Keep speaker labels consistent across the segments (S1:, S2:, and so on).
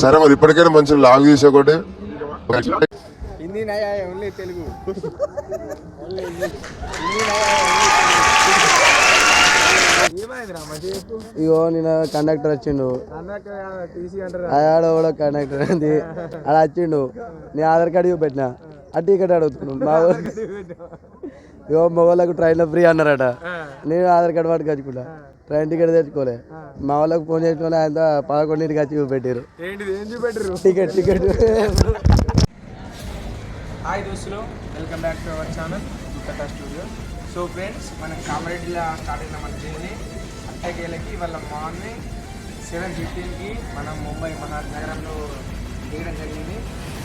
S1: సరే మరి ఇప్పటికైనా మంచి లాగ్ తీసి ఒకటి
S2: హిందీ నయా ఓన్లీ తెలుగు
S3: ఇగో నేను కండక్టర్ వచ్చిండు ఆడ కూడా కండక్టర్ అది ఆడ వచ్చిండు నేను ఆధార్ కార్డు పెట్టినా ఆ టికెట్ అడుగుతున్నాను మా ఇగో మగవాళ్ళకు ట్రైన్లో ఫ్రీ అన్నారట నేను ఆధార్ కార్డు పట్టుకు వచ్చుకుంటా ట్రైన్ టికెట్ తెచ్చుకోలే మా వాళ్ళకి ఫోన్ చేసిన వాళ్ళు ఆయన 11ంటికి వచ్చి చూపెట్టారు టికెట్
S2: హాయ్ దోస్తులు, welcome back to our channel కథా స్టూడియో. సో ఫ్రెండ్స్, మనం కామారెడ్డిలో స్టార్ట్ అయిన మన జర్నీ అట్టకేలకి వాళ్ళ మార్నింగ్ 7:15కి మనం ముంబై మహానగరంలో దిగడం జరిగింది.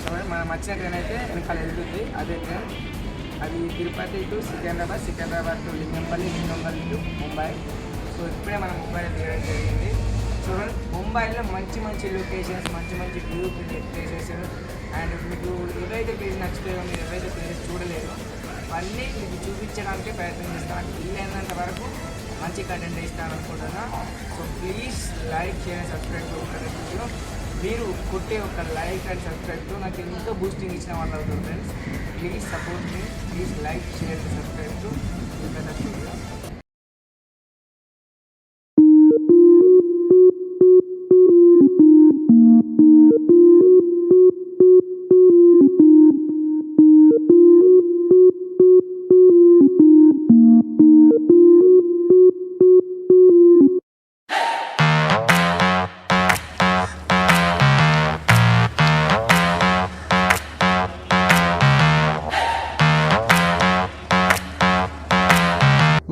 S2: సో మనం వచ్చిన ట్రైన్ అయితే వెనకాల వెళ్తుంది. అదే ట్రైన్ అది Tirupati to Secunderabad to Lingampalli to Mumbai. So ఇప్పుడే మనం ముంబైలో దిగడం జరిగింది. చూడండి, ముంబైలో మంచి మంచి లొకేషన్స్, మంచి వ్యూ ప్లేసెస్ అండ్ మీకు ఏవైతే ప్లేస్ నచ్చుతాయో, మీరు ఏవైతే ప్లేసెస్ చూడలేదో అవన్నీ మీకు చూపించడానికి ప్రయత్నం చేస్తాను. వీలైనంత వరకు మంచి కంటెంట్ ఇస్తాను అనుకుంటున్నా. So please like, share, subscribe video. మీరు కొట్టే ఒక లైక్ అండ్ సబ్స్క్రైబ్తో నాకు ఎంతో బూస్టింగ్ ఇచ్చిన వాళ్ళు అవుతుంది ఫ్రెండ్స్. ప్లీజ్ సపోర్ట్ మీ, please like, share, subscribe to video.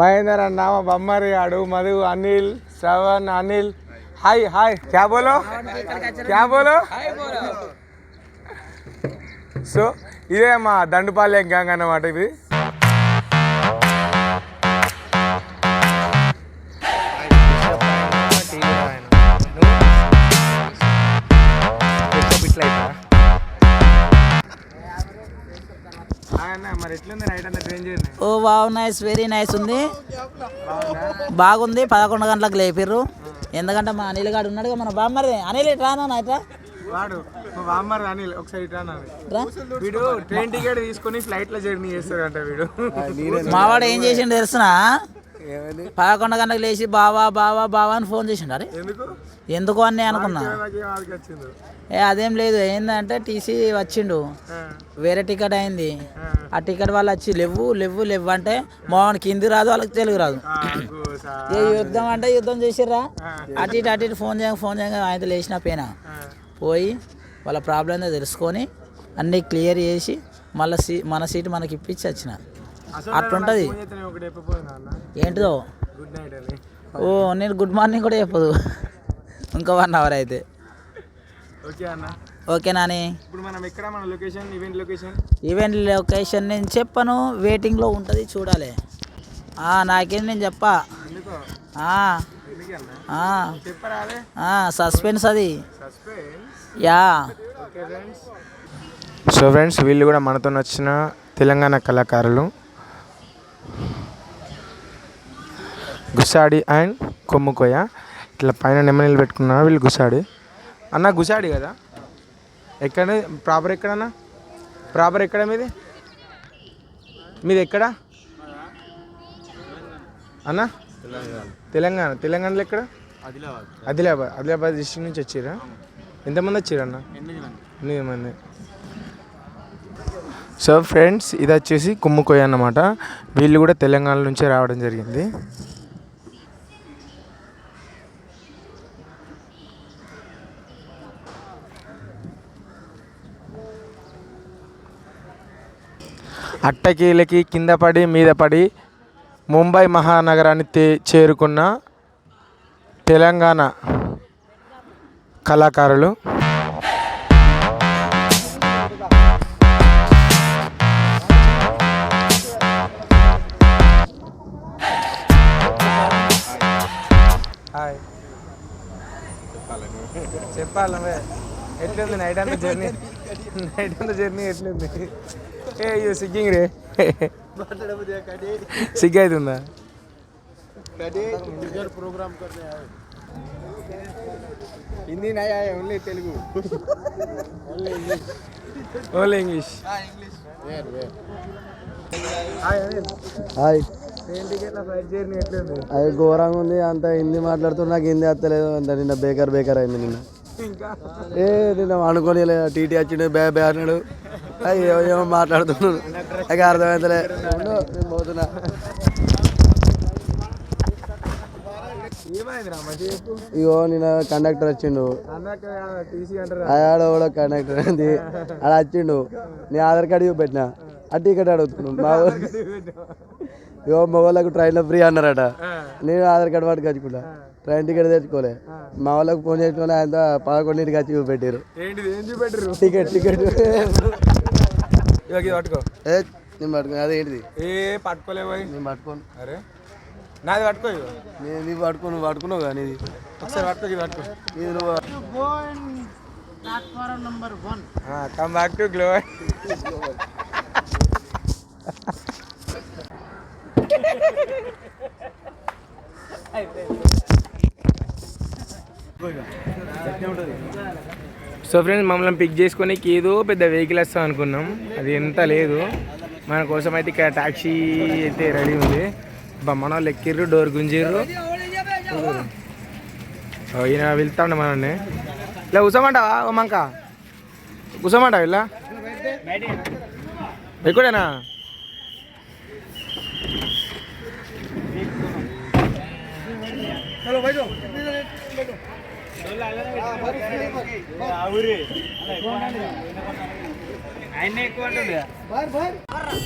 S2: Mahendra अन्ना बम्मरी आड़ू मधु अनिल श्रवण अनिल हाय हाय क्या बोलो సో ఇదే మా దండుపాలెం గ్యాంగ్ అన్నమాట. ఇది మరి ఎట్లుంది నైట్ అంతా ట్రైన్ జర్నీ?
S4: ఓ వావ్, నైస్, వెరీ నైస్ ఉంది, బాగుంది. 11 గంటలకు లేపిర్రు. ఎందుకంటే మా అనిల్ గాడు ఉన్నాడుగా, మన బామ్మరి అనిల్ రానా ఇట్లా
S2: వాడు మా బామ్మరి అనిల్ ఒకసారి వీడు ట్రైన్ టికెట్ తీసుకొని ఫ్లైట్ లో జర్నీ చేస్తాడంట. వీడు
S4: మావాడు ఏం చేసిండు తెలుసునా? 11 గంటలకు లేచి బావా అని ఫోన్ చేసిండు. అరే ఎందుకు అని అనుకున్నా. అదేం లేదు, ఏంటంటే టీసీ వచ్చిండు, వేరే టికెట్ అయింది. ఆ టికెట్ వాళ్ళు వచ్చి లేవు అంటే మావాడికి హిందీ రాదు, వాళ్ళకి తెలుగు రాదు. ఏ యుద్ధం అంటే యుద్ధం చేసిర్రా. అటు ఇటు ఫోన్ చేయగా ఆయన లేచిన పేనా పోయి వాళ్ళ ప్రాబ్లం ఏదో తెలుసుకొని అన్నీ క్లియర్ చేసి మళ్ళీ మన సీట్ మనకి ఇప్పించి వచ్చిన. అట్లుంటుంది. ఏంటిదో ఓ నేను గుడ్ మార్నింగ్ కూడా చెప్పదు. ఇంకో 1 అవర్ అయితే ఓకే నాని. ఈవెంట్ లొకేషన్ నేను చెప్పను, వెయిటింగ్లో ఉంటుంది, చూడాలి. నాకేం నేను చెప్పా, సస్పెన్స్ అది. యా.
S2: సో ఫ్రెండ్స్, వీళ్ళు కూడా మనతో వచ్చిన తెలంగాణ కళాకారులు గుసాడి అండ్ కొమ్ముకోయ. ఇట్లా పైన నెమ్మనీళ్ళు పెట్టుకున్నారు వీళ్ళు. గుసాడి అన్న, గుసాడి కదా? ఎక్కడ ప్రాపర్ ఎక్కడన్నా? ప్రాపర్ ఎక్కడ మీది ఎక్కడ అన్న? తెలంగాణలో ఎక్కడ? ఆదిలాబాద్ డిస్ట్రిక్ట్ నుంచి వచ్చిర్రా? ఎంతమంది వచ్చిర్రన్న? 8 మంది. సో ఫ్రెండ్స్, ఇది వచ్చేసి కొమ్ముకోయ అన్నమాట. వీళ్ళు కూడా తెలంగాణ నుంచే రావడం జరిగింది. అట్టకీలకి కింద పడి మీద పడి ముంబై మహానగరాన్ని చేరుకున్న తెలంగాణ కళాకారులు. హాయ్, చెప్పాలి ఎట్లుంది నైట్ అంతా జర్నీ? ఎట్లుంది? ఏ సిగ్గింగ్ రే, సిగ్గు అవుతుందా? प्रोग्राम करने आए। హిందీ నయా only Telugu only English
S3: hi
S2: train టికెట్ల ఫ్లైట్ జర్నీ ఎట్లుంది
S3: అది ఘోరంగా ఉంది. అంత హిందీ మాట్లాడుతున్నా నాకు హిందీ వస్తలేదు. అంత నిన్న బేకర్ అయింది నిన్న.
S2: ఇంకా
S3: నిన్న అనుకోని టీటీ వచ్చిండు బే అన్నాడు. అయ్యో ఏమో మాట్లాడుతున్నాడు నాకు అర్థమైతలే. నేను పోతున్నా.
S2: ఏమైందిరా మంచి చెప్పు
S3: ఇగో నిన్న కండక్టర్ వచ్చిండు.
S2: అన్నాక టీసీ అంటారా
S3: ఆడ కూడా కండక్టర్ అది ఆడ వచ్చిండు. నేను ఆధార్ కార్డు చూపెట్టినా ఆ టికెట్ అడుగుతున్నాను. మా ఊరికి ఇగో మగవాళ్ళకు ట్రైన్లో ఫ్రీ అన్నారట. నేను ఆధార్ కార్డు పట్టుకు వచ్చుకుంటా. Train ticket తెచ్చుకోలే. మా వాళ్ళకి ఫోన్ చేసుకుని ఆయన 11ంటికి వచ్చి చూపెట్టారు
S2: ఏంటిది ఏం చూపెట్టరు
S3: టికెట్.
S2: పట్టుకో
S3: ఏ నేను పట్టుకుని అదేంటిది
S2: ఏ పట్టుకోలే పోయి
S3: నేను పట్టుకోను.
S2: అరే నాది పట్టుకో
S3: నేను నీవు పట్టుకోను పట్టుకున్నావు కానీ ఇది
S2: ఒకసారి పట్టుకో ఇది పట్టుకో
S3: ఇది నువ్వు
S2: come back to glow so friends మమ్మల్ని పిక్ చేసుకొని ఏదో పెద్ద వెహికల్ వస్తాం అనుకున్నాం. అది ఎంత లేదు. మన కోసం అయితే ఇక్కడ ట్యాక్సీ అయితే రెడీ ఉంది. మన వాళ్ళు ఎక్కిర్రు, డోర్ గుంజిర్రు. ఈయన వెళ్తాండ మనల్ని. ఇలా కూర్చోమంటావా ఓ మంక కూర్చోమంటావా ఇలా ఎక్కడేనా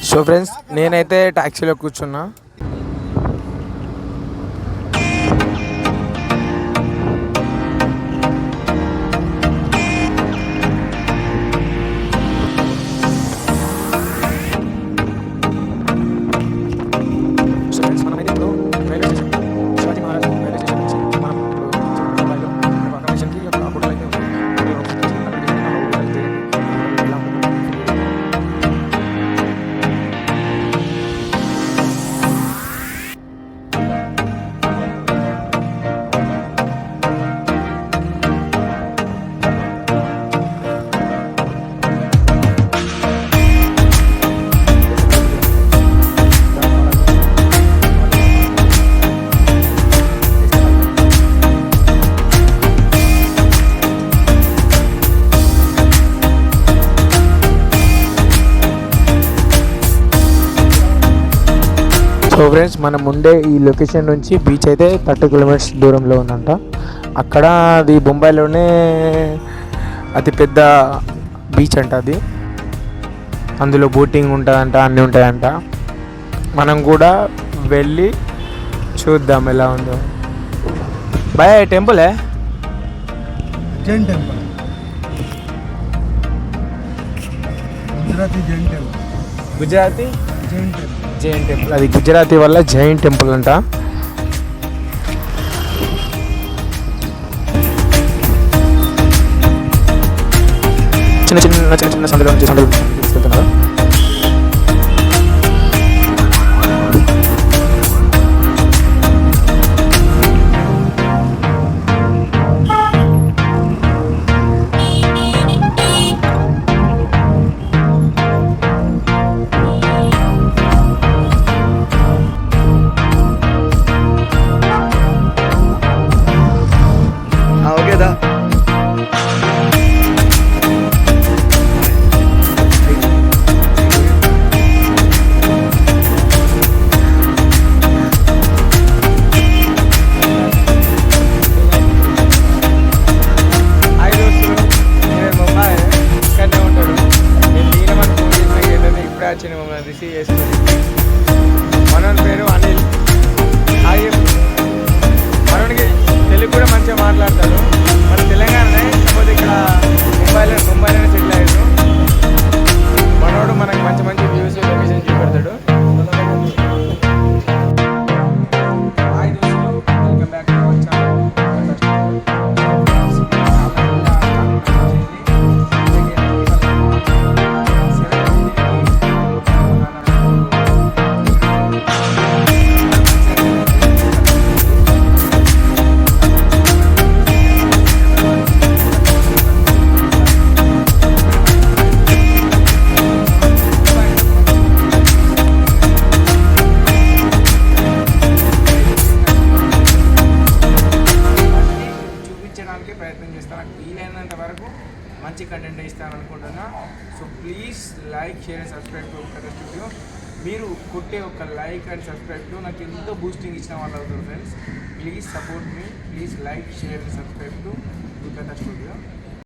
S2: సో ఫ్రెండ్స్ నేనైతే ట్యాక్సీలో కూర్చున్నా. సో ఫ్రెండ్స్ మనం ఉండే ఈ లొకేషన్ నుంచి బీచ్ అయితే 30 కిలోమీటర్స్ దూరంలో ఉందంట. అక్కడ అది బొంబాయిలోనే అతిపెద్ద బీచ్ అంట అది. అందులో బోటింగ్ ఉంటుందంట, అన్నీ ఉంటాయంట. మనం కూడా వెళ్ళి చూద్దాం ఎలా ఉందో. బాయ్ టెంపులే
S3: Jain temple, Gujarati Jain temple.
S2: Gujarati
S3: Jain temple,
S2: Jain temple. అది గుజరాతీ వల్ల జైన్ టెంపుల్ అంట. చిన్న చిన్న చిన్న చిన్న సందులో నుంచి తీసుకెళ్తున్నారు.
S3: ఓకేదా
S2: వీలైనంత వరకు మంచి కంటెంట్ ఇస్తాను అనుకుంటున్నా. So please like, share and subscribe to కథ స్టూడియో. మీరు కొట్టే ఒక లైక్ అండ్ సబ్స్క్రైబ్తో నాకు ఎంతో బూస్టింగ్ ఇచ్చిన వాళ్ళు అవుతారు ఫ్రెండ్స్. ప్లీజ్ సపోర్ట్ మీ, please like, share and subscribe to కథ స్టూడియో.